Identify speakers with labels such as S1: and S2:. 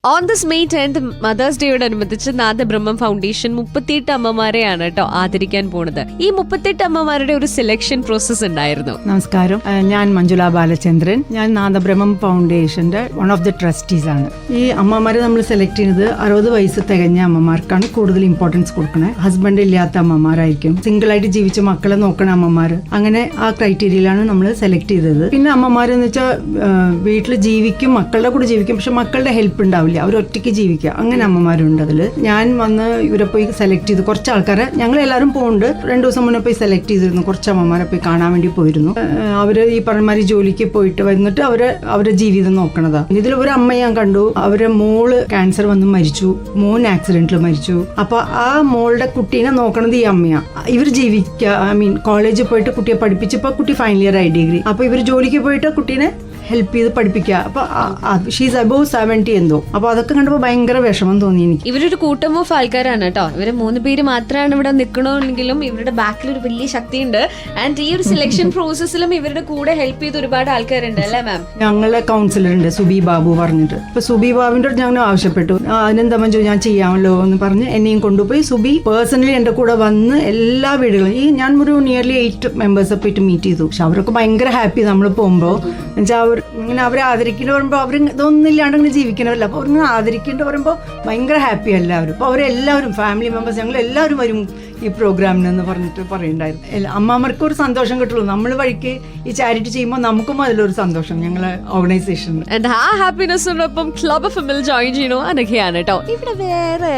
S1: On this May 10th mothers ഡേയോടനുബന്ധിച്ച് Nadabrahmam foundation 38 അമ്മമാരെയാണ് കേട്ടോ ആദരിക്കാൻ പോണത്. ഈ 38 അമ്മമാരുടെ ഒരു സെലക്ഷൻ പ്രോസസ് ഉണ്ടായിരുന്നു.
S2: നമസ്കാരം, ഞാൻ മഞ്ജുള ബാലചന്ദ്രൻ. ഞാൻ നാദബ്രഹ്മം ഫൗണ്ടേഷന്റെ വൺ ഓഫ് ദി ട്രസ്റ്റീസ് ആണ്. ഈ അമ്മമാരെ നമ്മൾ സെലക്ട് ചെയ്യുന്നത് 60 വയസ്സ് തികഞ്ഞ അമ്മമാർക്കാണ് കൂടുതൽ ഇമ്പോർട്ടൻസ് കൊടുക്കുന്നത്. ഹസ്ബൻഡ് ഇല്ലാത്ത അമ്മമാരായിരിക്കും, സിംഗിൾ ആയിട്ട് ജീവിച്ച മക്കളെ നോക്കണ അമ്മമാർ, അങ്ങനെ ആ ക്രൈറ്റീരിയയിലാണ് നമ്മൾ സെലക്ട് ചെയ്തത്. പിന്നെ അമ്മമാരെന്ന് വെച്ചാൽ വീട്ടിൽ ജീവിക്കും, മക്കളുടെ കൂടെ ജീവിക്കും, പക്ഷെ മക്കളുടെ ഹെൽപ്പ് ഉണ്ടാവില്ല, അവർ ഒറ്റയ്ക്ക് ജീവിക്കുക, അങ്ങനെ അമ്മമാരുണ്ട്. അതിൽ ഞാൻ വന്ന് ഇവരെ പോയി സെലക്ട് ചെയ്ത് കുറച്ച് ആൾക്കാരെ ഞങ്ങൾ എല്ലാവരും പോകുന്നുണ്ട്. 2 ദിവസം മുന്നേ പോയി സെലക്ട് ചെയ്തിരുന്നു. കുറച്ച് അമ്മമാരെ പോയി കാണാൻ വേണ്ടി പോയിരുന്നു. അവര് ഈ പറഞ്ഞമാതിരി ജോലിക്ക് പോയിട്ട് വന്നിട്ട് അവരുടെ ജീവിതം നോക്കണതാണ്. ഇതിൽ ഒരു അമ്മ ഞാൻ കണ്ടു, അവരെ മോള് ക്യാൻസർ വന്ന് മരിച്ചു, മോൻ ആക്സിഡന്റിൽ മരിച്ചു. അപ്പൊ ആ മോളുടെ കുട്ടീനെ നോക്കണത് ഈ അമ്മയാ. ഇവർ ജീവിക്കുക, കോളേജിൽ പോയിട്ട് കുട്ടിയെ പഠിപ്പിച്ചപ്പോ കുട്ടി ഫൈനൽ ഇയർ ആയി ഡിഗ്രി. അപ്പൊ ഇവർ ജോലിക്ക് പോയിട്ട് കുട്ടീനെ ഹെൽപ്പ് ചെയ്ത് പഠിപ്പിക്കുക. അപ്പൊ ഷീസ് അബോവ് 70 എന്തോ. അപ്പൊ അതൊക്കെ കണ്ടപ്പോ ഭയങ്കര വിഷമം തോന്നി എനിക്ക്.
S1: ഇവരൊരു കൂട്ടം ഓഫ് ആൾക്കാരാണ് കേട്ടോ. ഇവര് 3 പേര് മാത്രമാണ് ഇവിടെ നിൽക്കണമെങ്കിലും ഇവരുടെ ബാക്കിൽ ഒരു വലിയ ശക്തിയുണ്ട്. ആൻഡ് ഈ ഒരു സെലക്ഷൻ പ്രോസസ്സിലും ഇവരുടെ കൂടെ ഹെൽപ്പ് ചെയ്ത് ഒരുപാട് ആൾക്കാരുണ്ട് അല്ലേ മാം?
S2: ഞങ്ങളെ കൗൺസിലർ ഉണ്ട് സുബി ബാബു പറഞ്ഞിട്ട്. അപ്പൊ സുബി ബാബുവിന്റെ അടുത്ത് ഞങ്ങൾ ആവശ്യപ്പെട്ടു, അതിനെന്താ മഞ്ജു ഞാൻ ചെയ്യാമല്ലോ എന്ന് പറഞ്ഞ് എന്നെയും കൊണ്ടുപോയി സുബി പേഴ്സണലി എന്റെ കൂടെ വന്ന് എല്ലാ വീടുകളും ഞാൻ ഒരു നിയർലി 8 മെമ്പേഴ്സ് പോയിട്ട് മീറ്റ് ചെയ്തു. പക്ഷെ അവരൊക്കെ ഭയങ്കര ഹാപ്പി നമ്മൾ പോകുമ്പോ. എന്നുവെച്ചാൽ ഇങ്ങനെ അവരെ ആദരിക്കേണ്ടി പറയുമ്പോൾ അവർ ഇതൊന്നും ഇല്ലാണ്ട് ഇങ്ങനെ ജീവിക്കണമല്ലോ. അപ്പോൾ അവരിങ്ങനെ ആദരിക്കേണ്ടി പറയുമ്പോൾ ഭയങ്കര ഹാപ്പി എല്ലാവരും. അപ്പോൾ അവരെല്ലാവരും ഫാമിലി മെമ്പേഴ്സ് ഞങ്ങൾ എല്ലാവരും വരും ഈ പ്രോഗ്രാമിനെന്ന് പറഞ്ഞിട്ട് പറയുന്നുണ്ടായിരുന്നു. അമ്മമാർക്ക് ഒരു സന്തോഷം കിട്ടുള്ളൂ. നമ്മൾ വഴിക്ക് ഈ ചാരിറ്റി ചെയ്യുമ്പോൾ നമുക്കും അതിലൊരു സന്തോഷം ഞങ്ങളെ ഓർഗനൈസേഷൻ.
S1: ആ ഹാപ്പിനെസ്സിനൊപ്പം ക്ലബ് ഓഫ് എമ്മിൽ ജോയിൻ ചെയ്യണോ അതൊക്കെയാണ് കേട്ടോ. ഇവിടെ വേറെ